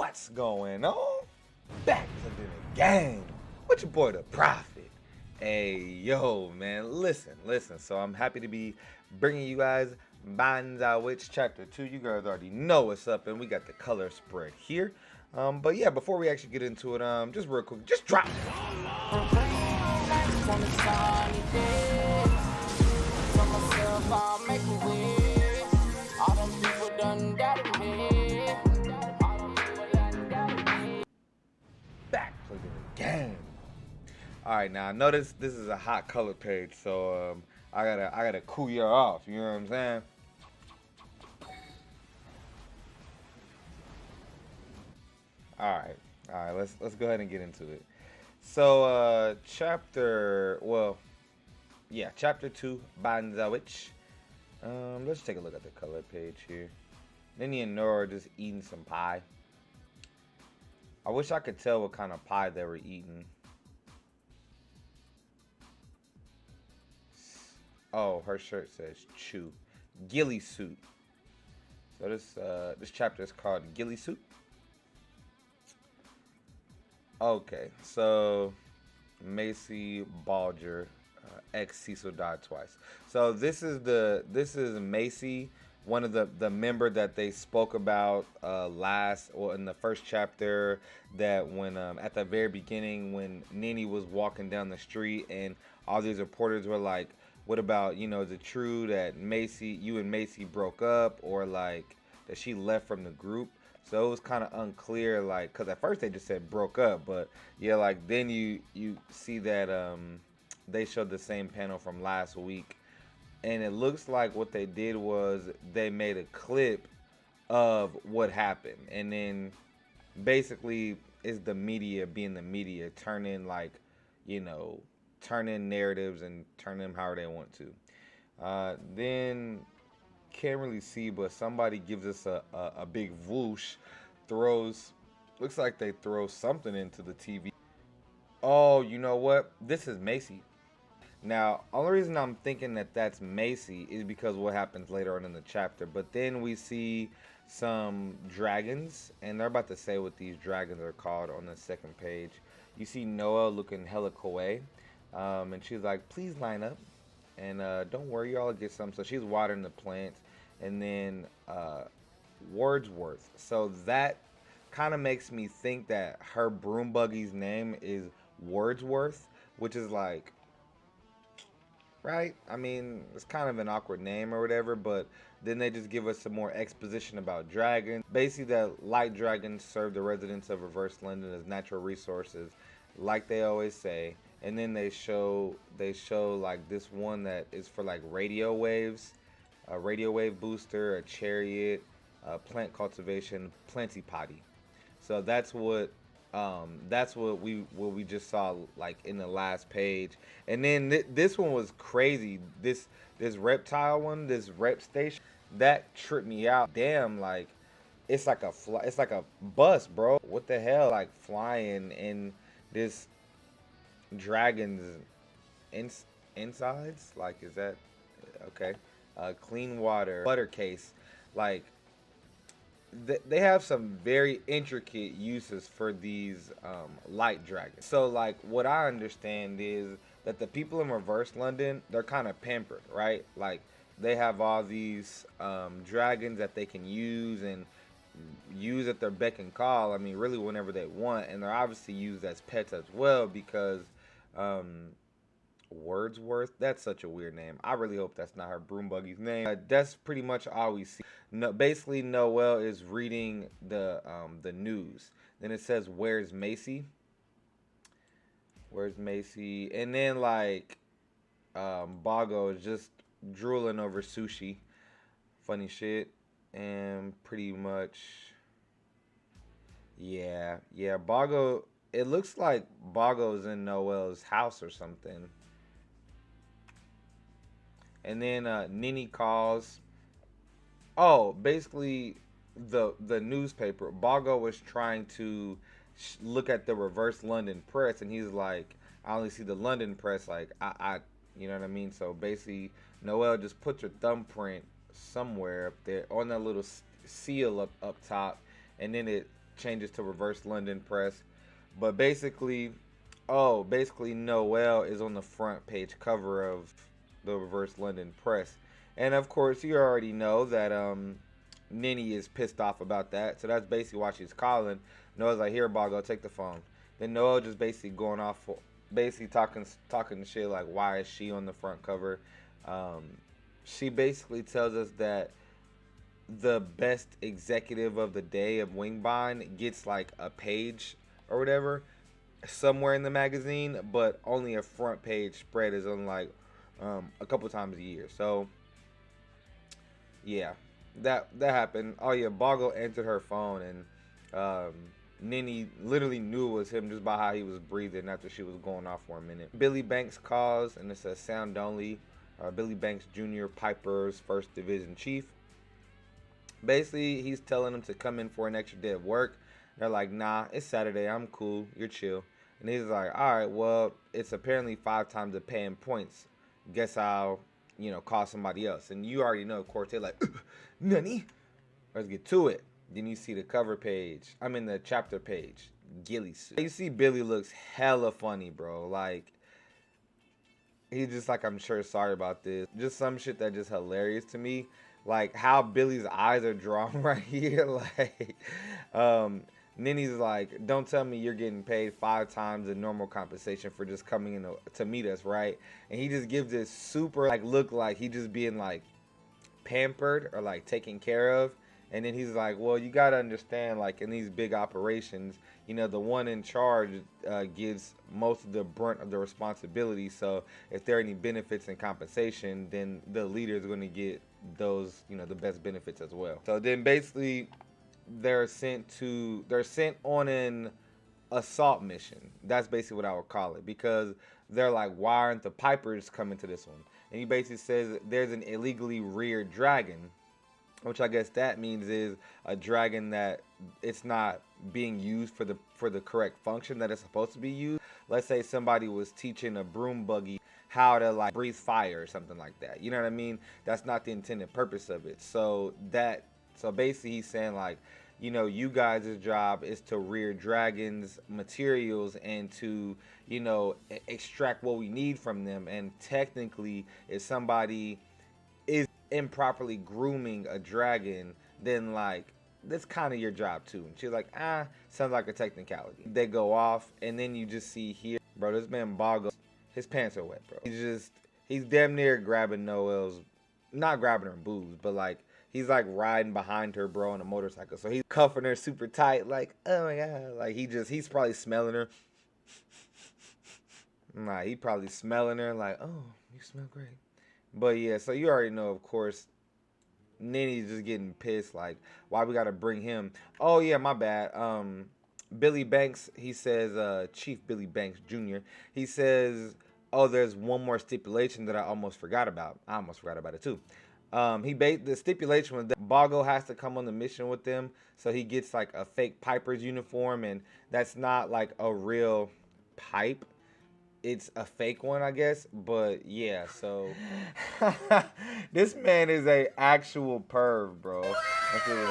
What's going on? Back to the game with your boy the Prophet. Hey yo man, listen. So I'm happy to be bringing you guys IMadeTheBeat chapter 2. You guys already know what's up, and we got the color spread here. But yeah, before we actually get into it, just real quick, just drop. Back to the game. All right, now I know this is a hot color page, so I gotta cool you off. You know what I'm saying? All right. Let's go ahead and get into it. So chapter 2, IMadeTheBeat. Let's take a look at the color page here. Ninny and Noel are just eating some pie. I wish I could tell what kind of pie they were eating. Oh, her shirt says chew. Ghillie suit. So this chapter is called Ghillie suit. Okay, so Macy Balger, ex Cecil died twice. So this is Macy, one of the member that they spoke about in the first chapter, that when at the very beginning when Ninny was walking down the street and all these reporters were like, what about, is it true that you and Macy broke up, or like that she left from the group? So it was kind of unclear, like, because at first they just said broke up, but yeah, like then you see that they showed the same panel from last week, and it looks like what they did was they made a clip of what happened, and then basically is the media being the media, turning narratives and turn them however they want to. Then can't really see, but somebody gives us a big whoosh, looks like they throw something into the TV. Oh, you know what? This is Macy. Now, only reason I'm thinking that that's Macy is because what happens later on in the chapter. But then we see some dragons, and they're about to say what these dragons are called on the second page. You see Noel looking hella kawaii, and she's like, please line up. And don't worry, y'all get some. So she's watering the plants. And then Wordsworth. So that kind of makes me think that her broom buggy's name is Wordsworth, which is like, right? I mean, it's kind of an awkward name or whatever, but then they just give us some more exposition about dragons. Basically, that light dragons serve the residents of reverse London as natural resources, like they always say. And then they show like this one that is for like radio waves, a radio wave booster, a chariot, plant cultivation, plenty potty. So that's what we just saw like in the last page. And then this one was crazy. This reptile one, this rep station, that tripped me out. Damn, like it's like a bus, bro. What the hell? Like flying in this dragon's insides? Like, is that okay? Clean water, butter case. Like they have some very intricate uses for these light dragons. So like what I understand is that the people in reverse London, they're kind of pampered, right? Like they have all these dragons that they can use at their beck and call. I mean, really whenever they want, and they're obviously used as pets as well, because Wordsworth, that's such a weird name. I really hope that's not her broom buggy's name. That's pretty much all we see. No, basically Noel is reading the news. Then it says, where's Macy? Where's Macy? And then like Bogo is just drooling over sushi. Funny shit. And pretty much yeah, Bogo, it looks like Bogo's in Noel's house or something. And then Ninny calls. Oh, basically the newspaper. Bogo was trying to look at the reverse London press, and he's like, I only see the London press. Like I you know what I mean? So basically, Noel just puts her thumbprint somewhere up there on that little seal up top, and then it changes to reverse London press. But basically, oh, basically Noel is on the front page cover of the reverse London press. And of course, you already know that Ninny is pissed off about that. So that's basically why she's calling. Noel's like, "Here, Bogo, take the phone." Then Noel just basically going off, basically talking shit like, why is she on the front cover? Um, she basically tells us that the best executive of the day of Wingbind gets like a page or whatever somewhere in the magazine, but only a front page spread is on like a couple times a year. So yeah, that happened. Oh yeah, Bogo answered her phone, and Ninny literally knew it was him just by how he was breathing after she was going off for a minute. Billy Banks calls, and it's a sound only. Billy Banks Jr., Piper's first division chief. Basically, he's telling them to come in for an extra day of work. They're like, "Nah, it's Saturday. I'm cool. You're chill." And he's like, "All right, well, it's apparently 5 times the pay in points. Guess I'll, call somebody else." And you already know, of course, they're like, "Nani?" Let's get to it. Then you see the cover page. I'm in the chapter page. Ghillie suit. You see Billy looks hella funny, bro. Like, he's just like, "I'm sure sorry about this." Just some shit that just hilarious to me. Like how Billy's eyes are drawn right here. Like, Ninny's like, "Don't tell me you're getting paid 5 times the normal compensation for just coming in to meet us, right?" And he just gives this super like look like he just being like pampered or like taken care of. And then he's like, "Well, you got to understand, like in these big operations, the one in charge gives most of the brunt of the responsibility. So if there are any benefits and compensation, then the leader is going to get those, the best benefits as well." So then basically they're sent on an assault mission. That's basically what I would call it, because they're like, "Why aren't the Pipers coming to this one?" And he basically says there's an illegally reared dragon, which I guess that means is a dragon that it's not being used for the correct function that it's supposed to be used. Let's say somebody was teaching a broom buggy how to like breathe fire or something like that. You know what I mean? That's not the intended purpose of it. So basically he's saying like, you guys' job is to rear dragons, materials, and to, extract what we need from them. And technically, if somebody is improperly grooming a dragon, then like that's kind of your job too. And she's like, sounds like a technicality. They go off, and then you just see here, bro, this man Bogo, his pants are wet, bro. He's damn near grabbing Noel's, not grabbing her boobs, but like he's like riding behind her, bro, on a motorcycle. So he's cuffing her super tight, like, oh my god, like he's probably smelling her. Nah, he probably smelling her like, "Oh, you smell great." But yeah, so you already know, of course, Ninny's just getting pissed, like, why we gotta bring him? Oh yeah, my bad. Billy Banks, he says, Chief Billy Banks Jr., he says, "Oh, there's one more stipulation that I almost forgot about." I almost forgot about it too. The stipulation was that Bogo has to come on the mission with them, so he gets like a fake Piper's uniform, and that's not like a real pipe. It's a fake one, I guess, but yeah, so this man is a actual perv, bro. I feel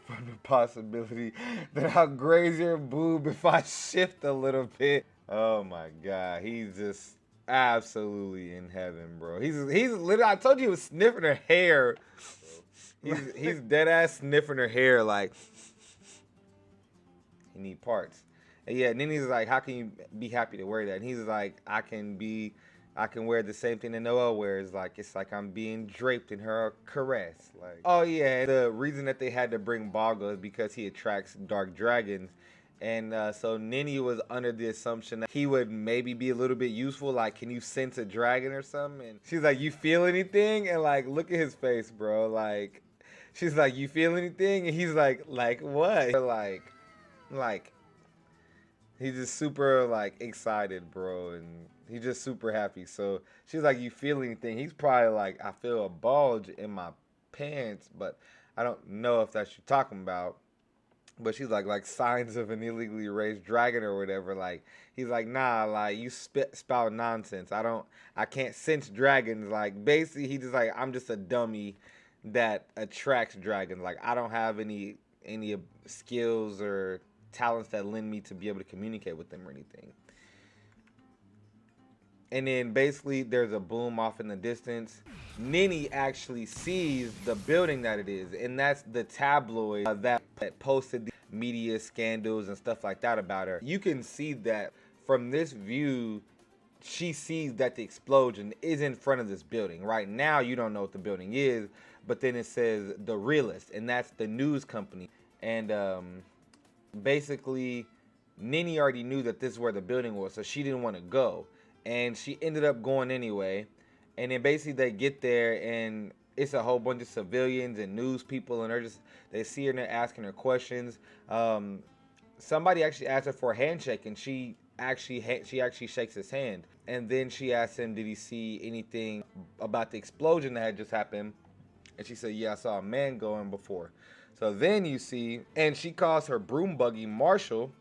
from the possibility that I'll graze your boob if I shift a little bit. Oh my god, he's just absolutely in heaven, bro. He's literally, I told you he was sniffing her hair. He's dead ass sniffing her hair like he need parts. And yeah, Ninny's like, "How can you be happy to wear that?" And he's like, I can wear the same thing that Noel wears. Like, it's like I'm being draped in her caress. Like, oh yeah, the reason that they had to bring Bogo is because he attracts dark dragons. And so Ninny was under the assumption that he would maybe be a little bit useful. Like, can you sense a dragon or something? And she's like, "You feel anything?" And like, look at his face, bro. Like, she's like, "You feel anything?" And he's like what? Like. He's just super like excited, bro, and he's just super happy. So she's like, "You feel anything?" He's probably like, "I feel a bulge in my pants, but I don't know if that's what you're talking about." But she's like signs of an illegally raised dragon or whatever. Like, he's like, "Nah, like you spout nonsense. I can't sense dragons." Like, basically, he just like, "I'm just a dummy that attracts dragons. Like, I don't have any any skills or talents that lend me to be able to communicate with them or anything. And then basically there's a boom off in the distance. Ninny actually sees the building that it is, and that's the tabloid that posted the media scandals and stuff like that about her. You can see that from this view, she sees that the explosion is in front of this building. Right now, you don't know what the building is, but then it says The Realist, and that's the news company. And basically, Ninny already knew that this is where the building was, so she didn't want to go. And she ended up going anyway. And then basically they get there, and it's a whole bunch of civilians and news people, and they see her and they're asking her questions. Somebody actually asked her for a handshake, and she actually shakes his hand. And then she asked him, did he see anything about the explosion that had just happened? And she said, yeah, I saw a man going before. So then you see, and she calls her broom buggy Marshall,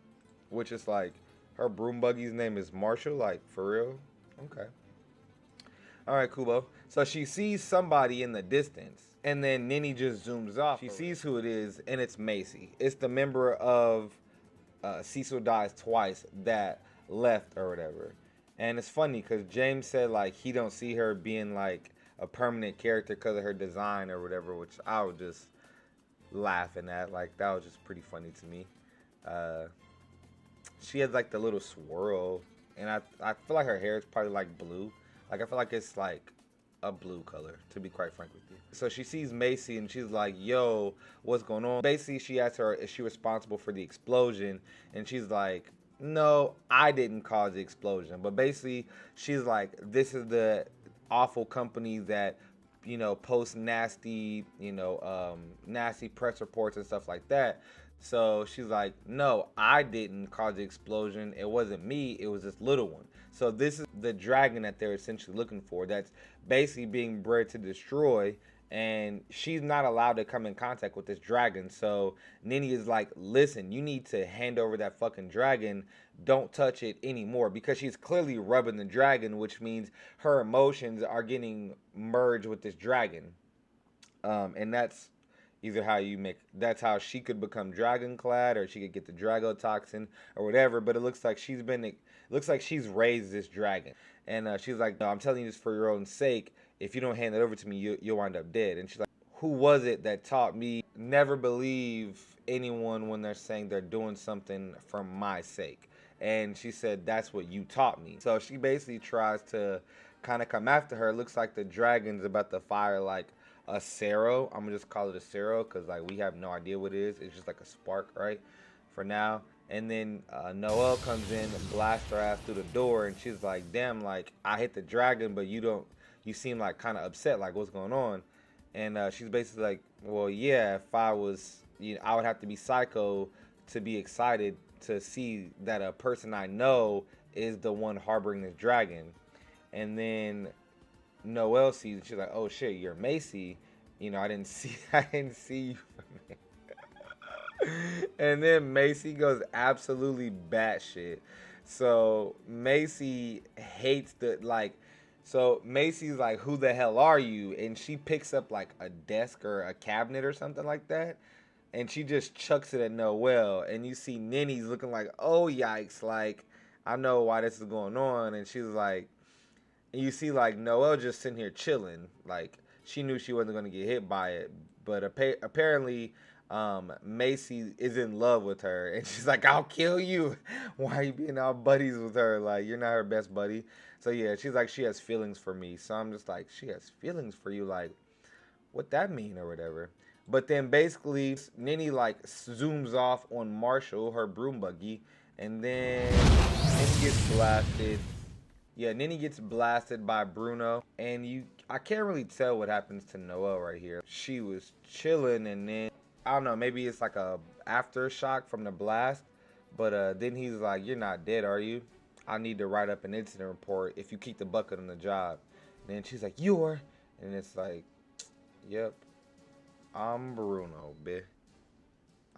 which is like, her broom buggy's name is Marshall, like, for real? Okay. All right, Kubo. So she sees somebody in the distance, and then Ninny just zooms off. She sees who it is, and it's Macy. It's the member of Cecil Dies Twice that left or whatever. And it's funny because James said, like, he don't see her being, like, a permanent character because of her design or whatever, which I was just laughing at. Like, that was just pretty funny to me. She has, like, the little swirl, and I feel like her hair is probably, like, blue. Like, I feel like it's, like, a blue color, to be quite frank with you. So she sees Macy, and she's like, yo, what's going on? Basically, she asks her, is she responsible for the explosion? And she's like, no, I didn't cause the explosion. But basically, she's like, this is the awful company that, you know, posts nasty, you know, nasty press reports and stuff like that. So she's like, no, I didn't cause the explosion. It wasn't me. It was this little one. So this is the dragon that they're essentially looking for. That's basically being bred to destroy. And she's not allowed to come in contact with this dragon. So Ninny is like, listen, you need to hand over that fucking dragon. Don't touch it anymore. Because she's clearly rubbing the dragon, which means her emotions are getting merged with this dragon. And that's either that's how she could become dragon clad, or she could get the dragotoxin or whatever. But it looks like she's raised this dragon. And she's like, no, I'm telling you this for your own sake. If you don't hand it over to me, you'll wind up dead. And she's like, who was it that taught me never believe anyone when they're saying they're doing something for my sake? And she said, that's what you taught me. So she basically tries to kind of come after her. It looks like the dragon's about to fire like a Cero. I'm gonna just call it a Cero because like we have no idea what it is. It's just like a spark, right? For now. And then Noel comes in and blasts her ass through the door, and she's like, damn, like I hit the dragon, but you seem like kind of upset, like what's going on? And she's basically like, well, yeah, if I was, you know, I would have to be psycho to be excited to see that a person I know is the one harboring this dragon. And then Noel sees it. She's like, oh shit, you're Macy. You know, I didn't see you from there. And then Macy goes absolutely batshit. So Macy hates so Macy's like, who the hell are you? And she picks up like a desk or a cabinet or something like that. And she just chucks it at Noel. And you see Ninny's looking like, oh yikes, like, I know why this is going on. And she's like, and you see like Noel just sitting here chilling. Like, she knew she wasn't going to get hit by it. But apparently Macy is in love with her, and she's like, I'll kill you. Why are you being all buddies with her? Like, you're not her best buddy. So yeah, she's like, she has feelings for me. So I'm just like, she has feelings for you? Like, what that mean or whatever? But then basically Ninny like zooms off on Marshall, her broom buggy, and then Ninny gets blasted. Yeah, Ninny gets blasted by Bruno, and I can't really tell what happens to Noel right here. She was chilling, and then I don't know, maybe it's like a aftershock from the blast. But then he's like, you're not dead, are you? I need to write up an incident report if you keep the bucket on the job. And then she's like, you're? And it's like, yep, I'm Bruno, bitch.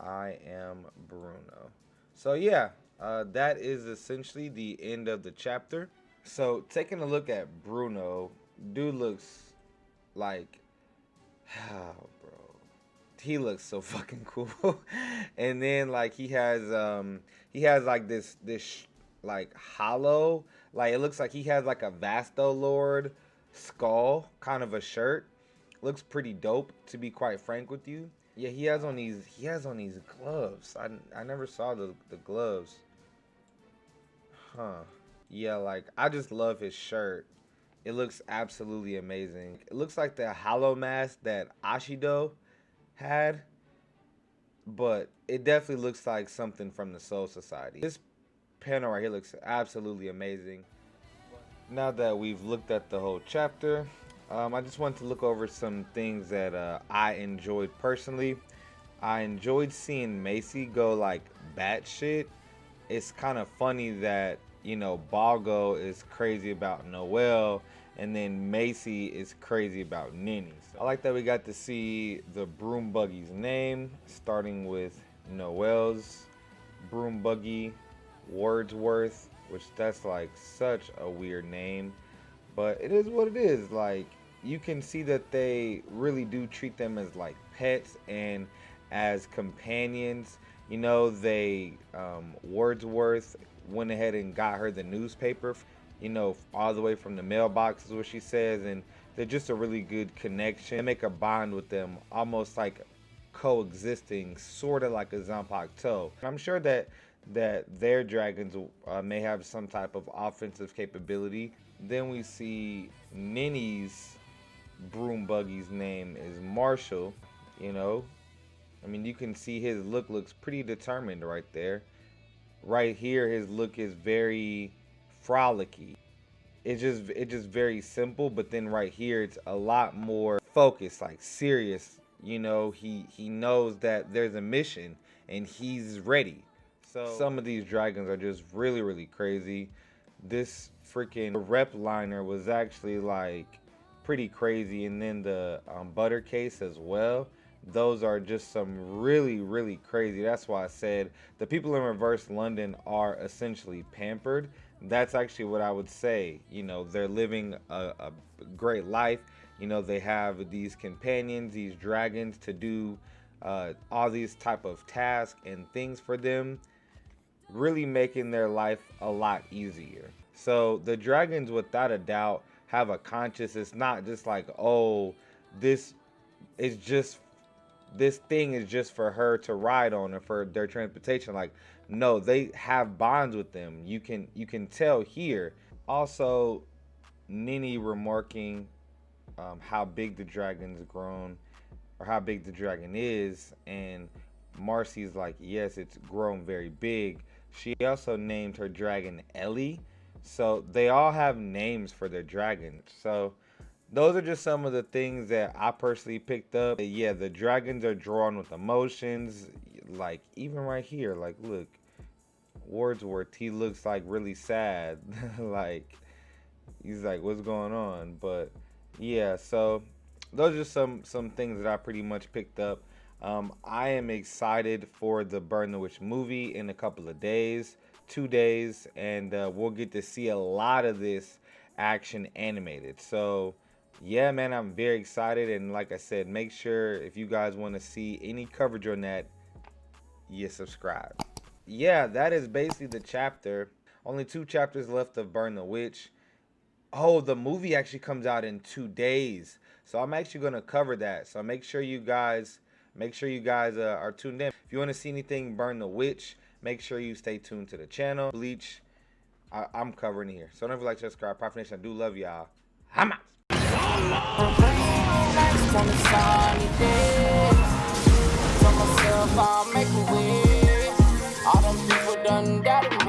I am Bruno. So yeah, that is essentially the end of the chapter. So taking a look at Bruno, dude looks like, oh, bro. he looks so fucking cool. And then like he has like this like hollow, like it looks like he has like a Vasto Lord skull kind of a shirt. Looks pretty dope, to be quite frank with you. Yeah, he has on these gloves. I never saw the gloves. Huh. Yeah, like I just love his shirt. It looks absolutely amazing. It looks like the hollow mask that Ashido had, but it definitely looks like something from the Soul Society. This panel right here looks absolutely amazing. Now that we've looked at the whole chapter, I just want to look over some things that I enjoyed personally. I enjoyed seeing Macy go like batshit. It's kind of funny that, you know, Bogo is crazy about Noel, and then Macy is crazy about Ninny. So I like that we got to see the broom buggy's name, starting with Noel's broom buggy, Wordsworth, which that's like such a weird name, but it is what it is. Like, you can see that they really do treat them as like pets and as companions. You know, they Wordsworth went ahead and got her the newspaper, you know, all the way from the mailbox is what she says, and they're just a really good connection. They make a bond with them, almost like coexisting, sort of like a Zanpakuto. I'm sure that their dragons may have some type of offensive capability. Then we see Ninny's broom buggy's name is Marshall. You know, I mean, you can see his look looks pretty determined right there. Right here, his look is very frolicky. It's just very simple, but then right here, it's a lot more focused, like serious. You know, he knows that there's a mission and he's ready. So some of these dragons are just really, really crazy. This freaking rep liner was actually like pretty crazy, and then the butter case as well. Those are just some really, really crazy. That's why I said the people in Reverse London are essentially pampered. That's actually what I would say. You know, they're living a great life. You know, they have these companions, these dragons to do all these type of tasks and things for them, really making their life a lot easier. So the dragons, without a doubt, have a conscience. It's not just like, oh, this thing is just for her to ride on or for their transportation. Like, no, they have bonds with them. You can tell here. Also, Ninny remarking how big the dragon's grown, or how big the dragon is, and Marcy's like, yes, it's grown very big. She also named her dragon Ellie. So they all have names for their dragons. So those are just some of the things that I personally picked up. Yeah, the dragons are drawn with emotions. Like, even right here, like, look, Wordsworth, he looks like really sad. Like, he's like, what's going on? But yeah, so those are some things that I pretty much picked up. I am excited for the Burn the Witch movie in a couple of days, 2 days, and we'll get to see a lot of this action animated. So yeah, man, I'm very excited. And like I said, make sure if you guys want to see any coverage on that, you subscribe. Yeah, that is basically the chapter. Only 2 chapters left of Burn the Witch. Oh, the movie actually comes out in 2 days, so I'm actually going to cover that. So make sure you guys are tuned in. If you want to see anything Burn the Witch, make sure you stay tuned to the channel. Bleach, I'm covering it here. So don't forget to like, subscribe. Confrontation, I do love y'all. I'm out. All them people done got it.